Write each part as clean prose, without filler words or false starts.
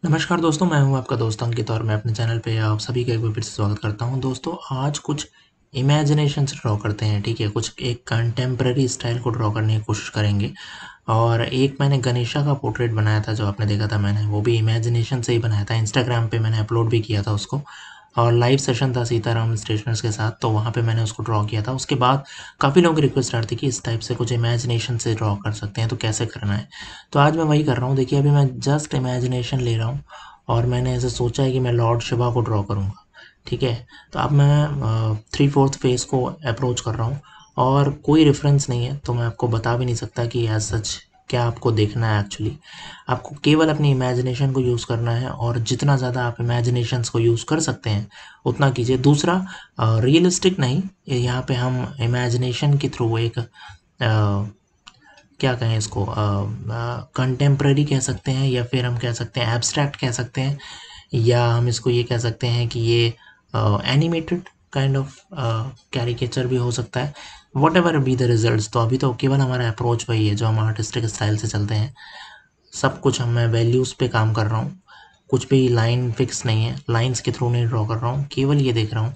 नमस्कार दोस्तों, मैं हूं आपका दोस्त अंकित और मैं अपने चैनल पे आप सभी का एक बार फिर से स्वागत करता हूं। दोस्तों, आज कुछ इमेजिनेशन से ड्रॉ करते हैं, ठीक है। कुछ एक कंटेम्प्रेरी स्टाइल को ड्रॉ करने की कोशिश करेंगे। और एक मैंने गणेशा का पोर्ट्रेट बनाया था, जो आपने देखा था, मैंने वो भी इमेजिनेशन से ही बनाया था। इंस्टाग्राम पे मैंने अपलोड भी किया था उसको। और लाइव सेशन था सीताराम स्टेशनर्स के साथ, तो वहाँ पे मैंने उसको ड्रॉ किया था। उसके बाद काफ़ी लोगों की रिक्वेस्ट आ रही थी कि इस टाइप से कुछ इमेजिनेशन से ड्रॉ कर सकते हैं, तो कैसे करना है। तो आज मैं वही कर रहा हूँ। देखिए, अभी मैं जस्ट इमेजिनेशन ले रहा हूँ और मैंने ऐसे सोचा है कि मैं लॉर्ड शिवा को ड्रॉ करूँगा, ठीक है। तो अब मैं 3/4 फेस को अप्रोच कर रहा हूँ और कोई रेफरेंस नहीं है, तो मैं आपको बता भी नहीं सकता कि एज सच क्या आपको देखना है। एक्चुअली आपको केवल अपनी इमेजिनेशन को यूज़ करना है, और जितना ज़्यादा आप इमेजिनेशंस को यूज़ कर सकते हैं उतना कीजिए। दूसरा, रियलिस्टिक नहीं, यहाँ पे हम इमेजिनेशन के थ्रू एक क्या कहें इसको, कंटेम्प्रेरी कह सकते हैं, या फिर हम कह सकते हैं एब्स्ट्रैक्ट कह सकते हैं, या हम इसको ये कह सकते हैं कि ये एनिमेटेड काइंड ऑफ कैरिकेचर भी हो सकता है। What ever be the result, तो अभी तो केवल हमारा अप्रोच वही है जो हम आर्टिस्टिक स्टाइल से चलते हैं। सब कुछ मैं वैल्यूज़ पे काम कर रहा हूँ। कुछ भी लाइन फिक्स नहीं है, लाइंस के थ्रू नहीं ड्रॉ कर रहा हूँ। केवल ये देख रहा हूँ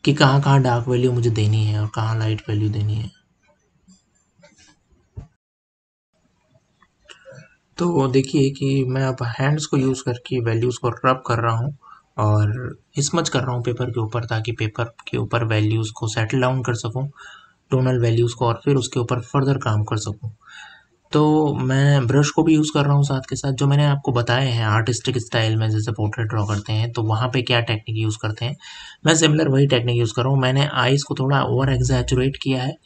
कि कहाँ कहाँ डार्क वैल्यू मुझे देनी है और कहाँ लाइट वैल्यू देनी है। तो देखिए कि मैं अब हैंड्स को यूज़ करके वैल्यूज़ को रब कर रहा हूँ और स्मच कर रहा हूँ पेपर के ऊपर, ताकि पेपर के ऊपर वैल्यूज़ को सेटल डाउन कर सकूँ, टोनल वैल्यूज़ को, और फिर उसके ऊपर फर्दर काम कर सकूँ। तो मैं ब्रश को भी यूज़ कर रहा हूँ साथ के साथ, जो मैंने आपको बताए हैं आर्टिस्टिक स्टाइल में जैसे पोर्ट्रेट ड्रॉ करते हैं तो वहाँ पे क्या टेक्निक यूज़ करते हैं। मैं सिमिलर वही टेक्निक यूज़ कर रहा हूँ। मैंने आइज़ को थोड़ा ओवर एग्जैचुरेट किया है,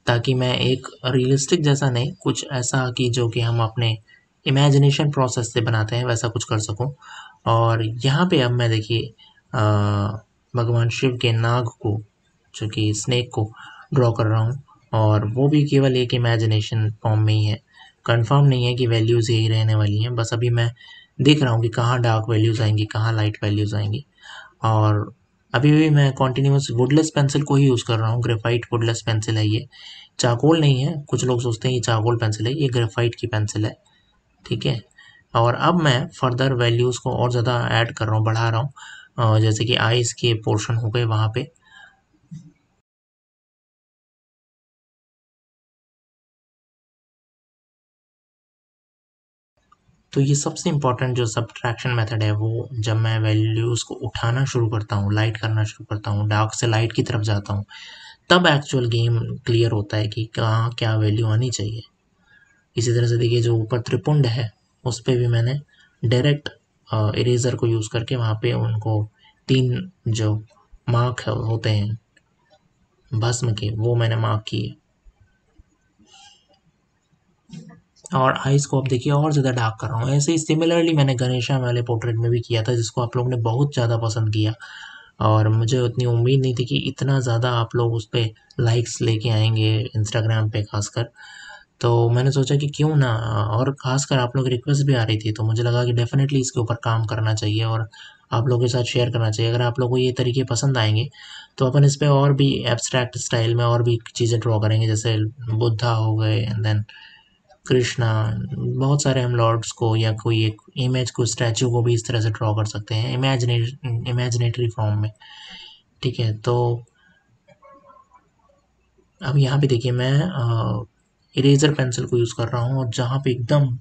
ताकि मैं एक रियलिस्टिक जैसा नहीं, कुछ ऐसा कि जो कि हम अपने इमेजिनेशन प्रोसेस से बनाते हैं वैसा कुछ कर सकूं। और यहाँ पे अब मैं देखिए भगवान शिव के नाग को, जो कि स्नेक को ड्रॉ कर रहा हूँ, और वो भी केवल एक इमेजिनेशन फॉर्म में ही है। कंफर्म नहीं है कि वैल्यूज़ यही रहने वाली हैं, बस अभी मैं देख रहा हूँ कि कहाँ डार्क वैल्यूज़ आएंगी, कहाँ लाइट वैल्यूज़ आएंगी। और अभी भी मैं कॉन्टिन्यूस वुडलेस पेंसिल को ही यूज़ कर रहा हूँ। ग्रेफाइट वुडलेस पेंसिल है ये, चारकोल नहीं है। कुछ लोग सोचते हैं ये चारकोल पेंसिल है, ये ग्रेफाइट की पेंसिल है, ठीक है। और अब मैं फर्दर वैल्यूज़ को और ज़्यादा ऐड कर रहा हूँ, बढ़ा रहा हूँ। जैसे कि आइज़ के पोर्शन हो गए वहाँ पे। तो ये सबसे इम्पोर्टेंट जो सब्ट्रैक्शन मेथड है, वो जब मैं वैल्यूज़ को उठाना शुरू करता हूँ, लाइट करना शुरू करता हूँ, डार्क से लाइट की तरफ जाता हूँ, तब एक्चुअल गेम क्लियर होता है कि कहाँ क्या वैल्यू आनी चाहिए। इसी तरह से देखिए, जो ऊपर त्रिपुंड है उस पे भी मैंने डायरेक्ट इरेजर को यूज़ करके वहाँ पे उनको 3 जो मार्क होते हैं भस्म के, वो मैंने मार्क किए। और आइज़ को अब देखिए और ज़्यादा डार्क कर रहा हूँ। ऐसे ही सिमिलरली मैंने गणेशा वाले पोर्ट्रेट में भी किया था, जिसको आप लोगों ने बहुत ज़्यादा पसंद किया। और मुझे उतनी उम्मीद नहीं थी कि इतना ज़्यादा आप लोग उस पे लाइक्स लेके आएंगे, इंस्टाग्राम पे खासकर। तो मैंने सोचा कि क्यों ना, और खासकर आप लोग की रिक्वेस्ट भी आ रही थी, तो मुझे लगा कि डेफिनेटली इसके ऊपर काम करना चाहिए और आप लोगों के साथ शेयर करना चाहिए। अगर आप लोगों को ये तरीके पसंद आएंगे तो अपन इस पे और भी एब्स्ट्रैक्ट स्टाइल में और भी चीज़ें ड्रॉ करेंगे, जैसे बुद्धा हो गए, एंड देन कृष्णा। बहुत सारे हम लॉर्ड्स को या कोई एक इमेज को, स्टैचू को भी इस तरह से ड्रॉ कर सकते हैं इमेजिनेटरी फॉर्म में, ठीक है। तो अब यहाँ पे देखिए, मैं इरेजर पेंसिल को यूज़ कर रहा हूँ, और जहाँ पे एकदम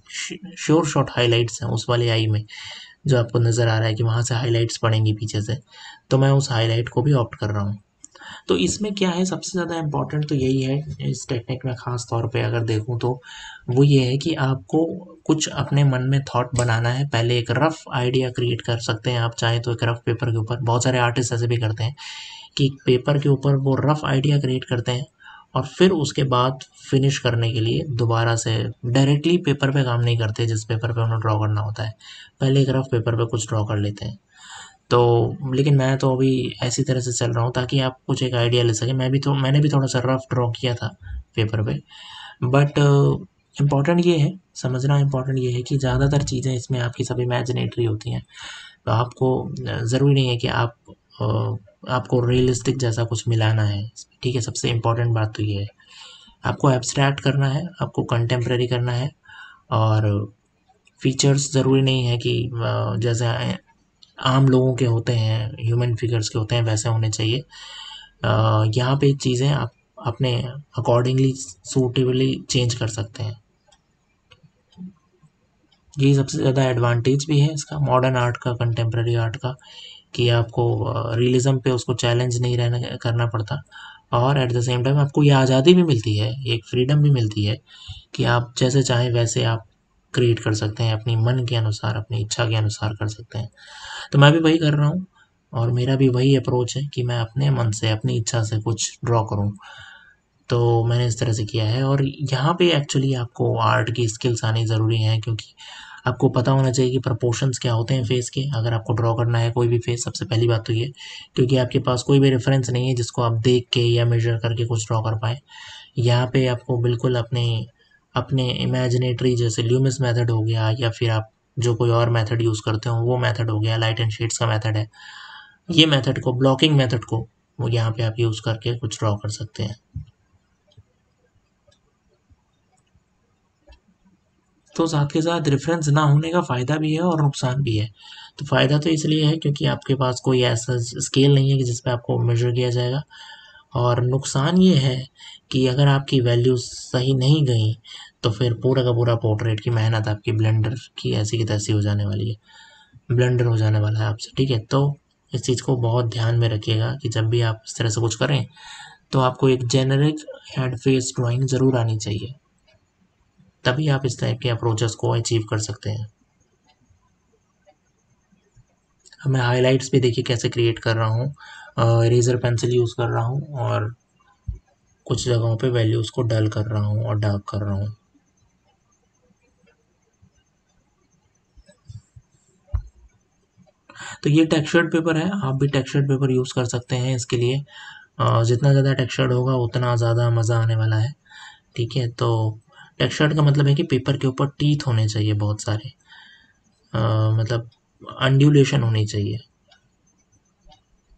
श्योर शॉट हाइलाइट्स हैं उस वाले आई में, जो आपको नज़र आ रहा है कि वहाँ से हाइलाइट्स पड़ेंगी पीछे से, तो मैं उस हाइलाइट को भी ऑप्ट कर रहा हूँ। तो इसमें क्या है, सबसे ज़्यादा इम्पोर्टेंट तो यही है इस टेक्निक में, ख़ास तौर पे अगर देखूँ तो वो ये है कि आपको कुछ अपने मन में थॉट बनाना है। पहले एक रफ़ आइडिया क्रिएट कर सकते हैं आप चाहें तो, एक रफ़ पेपर के ऊपर। बहुत सारे आर्टिस्ट ऐसे भी करते हैं कि पेपर के ऊपर वो रफ़ आइडिया क्रिएट करते हैं, और फिर उसके बाद फिनिश करने के लिए दोबारा से डायरेक्टली पेपर पे काम नहीं करते जिस पेपर पे उन्हें ड्रॉ करना होता है। पहले एक रफ़ पेपर पे कुछ ड्रॉ कर लेते हैं। तो लेकिन मैं तो अभी ऐसी तरह से चल रहा हूँ ताकि आप कुछ एक आइडिया ले सकें। मैंने भी थोड़ा सा रफ ड्रॉ किया था पेपर पे, बट इम्पॉर्टेंट ये है, समझना इम्पॉर्टेंट ये है कि ज़्यादातर चीज़ें इसमें आपकी सब इमेजिनेटरी होती हैं। तो आपको ज़रूरी नहीं है कि आपको रियलिस्टिक जैसा कुछ मिलाना है, ठीक है। सबसे इम्पोर्टेंट बात तो ये है, आपको एब्स्ट्रैक्ट करना है, आपको कंटेम्प्रेरी करना है, और फीचर्स ज़रूरी नहीं है कि जैसे आम लोगों के होते हैं, ह्यूमन फिगर्स के होते हैं, वैसे होने चाहिए। यहाँ पे चीज़ें आप अपने अकॉर्डिंगली सूटेबली चेंज कर सकते हैं। ये सबसे ज़्यादा एडवांटेज भी है इसका, मॉडर्न आर्ट का, कंटेम्प्रेरी आर्ट का, कि आपको रियलिज्म पे उसको चैलेंज नहीं रहना करना पड़ता, और एट द सेम टाइम आपको ये आज़ादी भी मिलती है, एक फ्रीडम भी मिलती है कि आप जैसे चाहें वैसे आप क्रिएट कर सकते हैं, अपनी मन के अनुसार, अपनी इच्छा के अनुसार कर सकते हैं। तो मैं भी वही कर रहा हूँ, और मेरा भी वही अप्रोच है कि मैं अपने मन से, अपनी इच्छा से कुछ ड्रॉ करूँ। तो मैंने इस तरह से किया है, और यहाँ पे एक्चुअली आपको आर्ट की स्किल्स आनी ज़रूरी हैं, क्योंकि आपको पता होना चाहिए कि प्रपोर्शंस क्या होते हैं फेस के, अगर आपको ड्रॉ करना है कोई भी फेस। सबसे पहली बात तो ये, क्योंकि आपके पास कोई भी रेफरेंस नहीं है जिसको आप देख के या मेजर करके कुछ ड्रॉ कर पाएँ। यहाँ पे आपको बिल्कुल अपने अपने इमेजिनेटरी, जैसे ल्यूमिस मेथड हो गया, या फिर आप जो कोई और मेथड यूज़ करते हो वो मेथड हो गया, लाइट एंड शेड्स का मेथड है, ये मेथड को, ब्लॉकिंग मेथड को, वो यहाँ पे आप यूज़ करके कुछ ड्रॉ कर सकते हैं। तो साथ के साथ रेफरेंस ना होने का फ़ायदा भी है और नुकसान भी है। तो फ़ायदा तो इसलिए है क्योंकि आपके पास कोई ऐसा स्केल नहीं है कि जिस पे आपको मेजर किया जाएगा, और नुकसान ये है कि अगर आपकी वैल्यूज़ सही नहीं गई तो फिर पूरा का पूरा पोर्ट्रेट की मेहनत आपकी ब्लेंडर की ऐसी की तैसी हो जाने वाली है, ब्लेंडर हो जाने वाला है आपसे, ठीक है। तो इस चीज़ को बहुत ध्यान में रखिएगा कि जब भी आप इस तरह से कुछ करें तो आपको एक जेनेरिक हेड फेस ड्राइंग ज़रूर आनी चाहिए, तभी आप इस टाइप के अप्रोचेस को अचीव कर सकते हैं। मैं हाइलाइट्स भी देखिए कैसे क्रिएट कर रहा हूँ, इरेजर पेंसिल यूज़ कर रहा हूँ, और कुछ जगहों पे वैल्यूज़ को डल कर रहा हूँ और डार्क कर रहा हूँ। तो ये टेक्सचर्ड पेपर है, आप भी टेक्सचर्ड पेपर यूज़ कर सकते हैं इसके लिए। जितना ज़्यादा टेक्सचर्ड होगा उतना ज़्यादा मज़ा आने वाला है, ठीक है। तो टेक्सचर्ड का मतलब है कि पेपर के ऊपर टीथ होने चाहिए बहुत सारे, मतलब अंड्यूलेशन होनी चाहिए,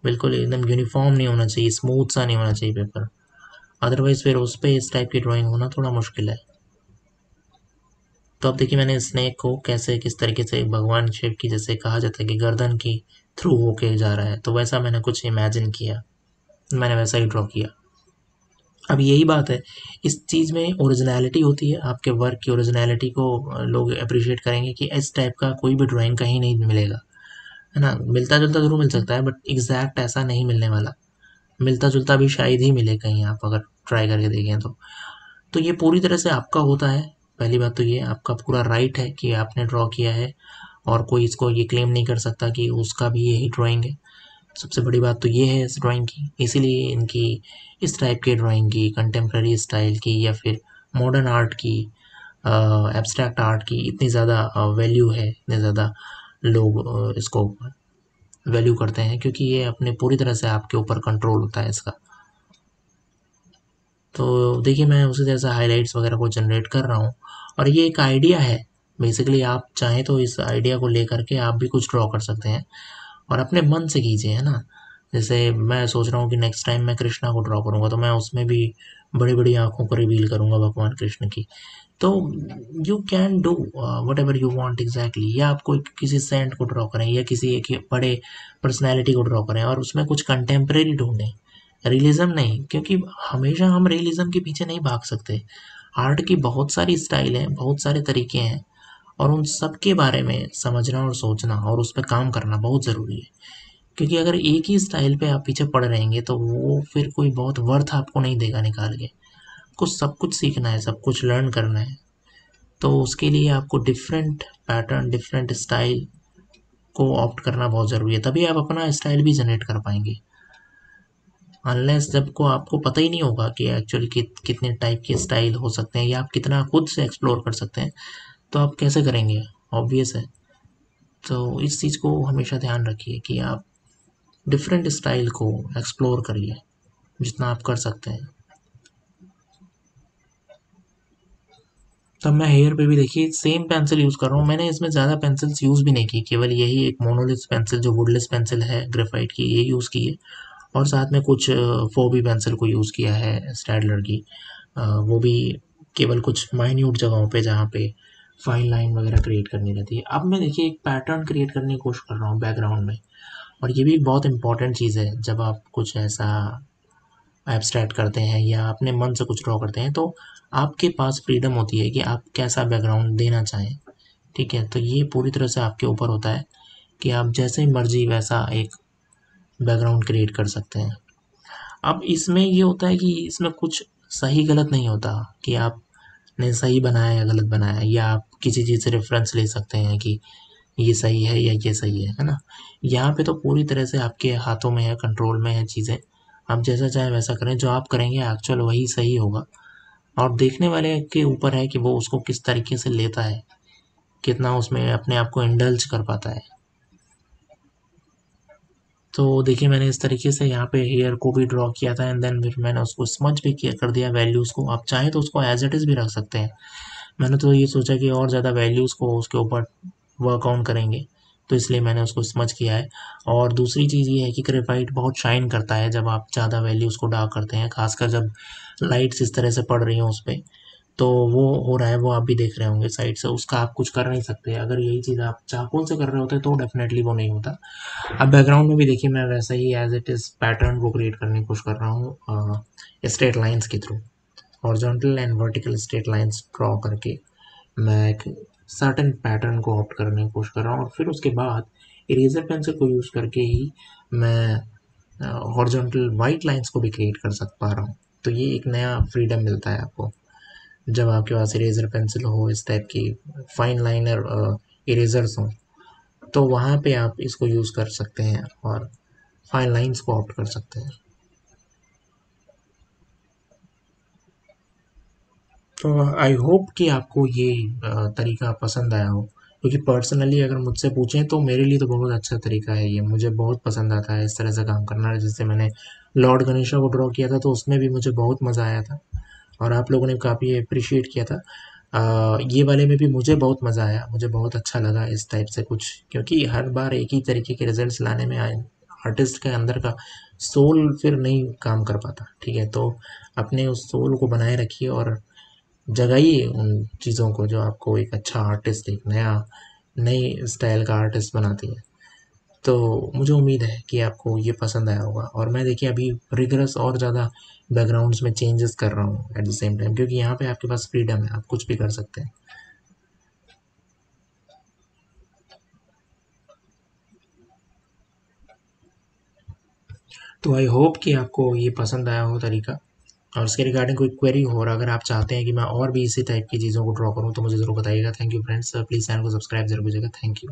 बिल्कुल एकदम यूनिफॉर्म नहीं होना चाहिए, स्मूथ सा नहीं होना चाहिए पेपर, अदरवाइज फिर उस पर इस टाइप की ड्राइंग होना थोड़ा मुश्किल है। तो अब देखिए मैंने स्नेक को कैसे, किस तरीके से भगवान शिव की, जैसे कहा जाता है कि गर्दन की थ्रू होके जा रहा है, तो वैसा मैंने कुछ इमेजिन किया, मैंने वैसा ही ड्रॉ किया। अब यही बात है, इस चीज़ में ओरिजिनलिटी होती है, आपके वर्क की ओरिजिनलिटी को लोग अप्रिशिएट करेंगे कि इस टाइप का कोई भी ड्राइंग कहीं नहीं मिलेगा, है ना। मिलता जुलता ज़रूर मिल सकता है, बट एग्जैक्ट ऐसा नहीं मिलने वाला। मिलता जुलता भी शायद ही मिले कहीं, आप अगर ट्राई करके देखें तो ये पूरी तरह से आपका होता है। पहली बात तो ये आपका पूरा राइट है कि आपने ड्रॉ किया है, और कोई इसको ये क्लेम नहीं कर सकता कि उसका भी यही ड्राइंग है। सबसे बड़ी बात तो ये है इस ड्राइंग की, इसीलिए इनकी इस टाइप के ड्राइंग की, कंटेम्प्रेरी स्टाइल की या फिर मॉडर्न आर्ट की, एब्स्ट्रैक्ट आर्ट की इतनी ज़्यादा वैल्यू है, इतने ज़्यादा लोग इसको वैल्यू करते हैं, क्योंकि ये अपने पूरी तरह से आपके ऊपर कंट्रोल होता है इसका। तो देखिए मैं उसी तरह से हाइलाइट्स वगैरह को जनरेट कर रहा हूँ, और ये एक आइडिया है बेसिकली। आप चाहें तो इस आइडिया को लेकर के आप भी कुछ ड्रॉ कर सकते हैं, और अपने मन से कीजिए, है ना। जैसे मैं सोच रहा हूँ कि नेक्स्ट टाइम मैं कृष्णा को ड्रॉ करूँगा तो मैं उसमें भी बड़ी बड़ी आँखों को रिवील करूँगा भगवान कृष्ण की। तो you can do what ever you want exactly, या आप कोई किसी सेंट को ड्रॉ करें या किसी एक बड़े पर्सनैलिटी को ड्रॉ करें और उसमें कुछ कंटेम्प्रेरी ढूंढें, रियलिज्म नहीं, क्योंकि हमेशा हम रियलिज्म के पीछे नहीं भाग सकते। आर्ट की बहुत सारी स्टाइल हैं, बहुत सारे तरीके हैं, और उन सब के बारे में समझना और सोचना और उस पर काम करना बहुत ज़रूरी है। क्योंकि अगर एक ही स्टाइल पे आप पीछे पड़ रहेंगे तो वो फिर कोई बहुत वर्थ आपको नहीं देगा निकाल के। कुछ सब कुछ सीखना है, सब कुछ लर्न करना है, तो उसके लिए आपको डिफरेंट पैटर्न, डिफरेंट स्टाइल को ऑप्ट करना बहुत ज़रूरी है, तभी आप अपना स्टाइल भी जनरेट कर पाएंगे। अनलेस जब को आपको पता ही नहीं होगा कि एक्चुअली कितने टाइप के स्टाइल हो सकते हैं, या आप कितना खुद से एक्सप्लोर कर सकते हैं, तो आप कैसे करेंगे, ऑब्वियस है। तो इस चीज़ को हमेशा ध्यान रखिए कि आप डिफरेंट स्टाइल को एक्सप्लोर करिए जितना आप कर सकते हैं। तब मैं हेयर पे भी देखिए सेम पेंसिल यूज़ कर रहा हूँ, मैंने इसमें ज़्यादा पेंसिल्स यूज़ भी नहीं की, केवल यही एक मोनोलिथ पेंसिल जो वुडलेस पेंसिल है ग्रेफाइट की, ये यूज़ की है, और साथ में कुछ फोबी पेंसिल को यूज़ किया है स्टैडलर की, वो भी केवल कुछ माइन्यूट जगहों पे जहाँ पे फाइन लाइन वगैरह क्रिएट करनी रहती है। अब मैं देखिए एक पैटर्न क्रिएट करने की कोशिश कर रहा हूँ बैकग्राउंड में, और ये भी एक बहुत इंपॉर्टेंट चीज़ है। जब आप कुछ ऐसा एब्स्ट्रैक्ट करते हैं या अपने मन से कुछ ड्रॉ करते हैं तो आपके पास फ्रीडम होती है कि आप कैसा बैकग्राउंड देना चाहें। ठीक है, तो ये पूरी तरह से आपके ऊपर होता है कि आप जैसे मर्जी वैसा एक बैकग्राउंड क्रिएट कर सकते हैं। अब इसमें ये होता है कि इसमें कुछ सही गलत नहीं होता कि आपने सही बनाया या गलत बनाया, या आप किसी चीज़ से रेफरेंस ले सकते हैं कि ये सही है या ये सही है ना। यहाँ पे तो पूरी तरह से आपके हाथों में है, कंट्रोल में है चीज़ें। आप जैसा चाहे वैसा करें, जो आप करेंगे एक्चुअल वही सही होगा, और देखने वाले के ऊपर है कि वो उसको किस तरीके से लेता है, कितना उसमें अपने आप को इंडल्ज कर पाता है। तो देखिए मैंने इस तरीके से यहाँ पे हेयर को भी ड्रॉ किया था, एंड देन फिर मैंने उसको स्मच भी किया कर दिया वैल्यूज़ को। आप चाहें तो उसको एज इट इज़ भी रख सकते हैं। मैंने तो ये सोचा कि और ज़्यादा वैल्यूज़ को उसके ऊपर वर्क ऑन करेंगे, तो इसलिए मैंने उसको स्मच किया है। और दूसरी चीज़ ये है कि ग्रेफाइट बहुत शाइन करता है जब आप ज़्यादा वैल्यूज़ को डार्क करते हैं, खासकर जब लाइट्स इस तरह से पड़ रही हैं उस पर। तो वो हो रहा है, वो आप भी देख रहे होंगे साइड से, उसका आप कुछ कर नहीं सकते। अगर यही चीज़ आप चारकोल से कर रहे होते तो डेफिनेटली वो नहीं होता। अब बैकग्राउंड में भी देखिए मैं वैसा ही एज इट इज़ पैटर्न को क्रिएट करने की कोशिश कर रहा हूँ स्ट्रेट लाइंस के through. Horizontal and vertical straight lines draw करके मैं एक सर्टेन पैटर्न को ऑप्ट करने की कोशिश कर रहा हूँ, और फिर उसके बाद इरेजर पेंसिल को यूज़ करके ही मैं हॉरिजॉन्टल वाइट लाइंस को भी क्रिएट कर पा रहा हूँ। तो ये एक नया फ्रीडम मिलता है आपको जब आपके पास इरेजर पेंसिल हो, इस टाइप की फाइन लाइनर इरेजर्स हों, तो वहाँ पे आप इसको यूज़ कर सकते हैं और फाइन लाइंस को ऑप्ट कर सकते हैं। तो आई होप कि आपको ये तरीका पसंद आया हो, क्योंकि पर्सनली अगर मुझसे पूछें तो मेरे लिए तो बहुत अच्छा तरीका है ये। मुझे बहुत पसंद आता है इस तरह से काम करना। जैसे मैंने लॉर्ड गणेशा को ड्रॉ किया था तो उसमें भी मुझे बहुत मज़ा आया था, और आप लोगों ने काफ़ी अप्रिशिएट किया था। ये वाले में भी मुझे बहुत मज़ा आया, मुझे बहुत अच्छा लगा इस टाइप से कुछ, क्योंकि हर बार एक ही तरीके के रिजल्ट्स लाने में आर्टिस्ट के अंदर का सोल फिर नहीं काम कर पाता। ठीक है, तो अपने उस सोल को बनाए रखिए और जगाइए उन चीज़ों को जो आपको एक अच्छा आर्टिस्ट, एक नई स्टाइल का आर्टिस्ट बनाती है। तो मुझे उम्मीद है कि आपको ये पसंद आया होगा। और मैं देखिए अभी रिगरस और ज़्यादा बैकग्राउंड्स में चेंजेस कर रहा हूँ एट द सेम टाइम, क्योंकि यहाँ पे आपके पास फ्रीडम है, आप कुछ भी कर सकते हैं। तो आई होप कि आपको ये पसंद आया हो तरीका, और उसके रिगार्डिंग कोई क्वेरी हो, और अगर आप चाहते हैं कि मैं और भी इसी टाइप की चीज़ों को ड्रॉ करूँ तो मुझे ज़रूर बताइएगा। Thank you friends, please channel को सब्सक्राइब जरूर कीजिएगा। Thank you.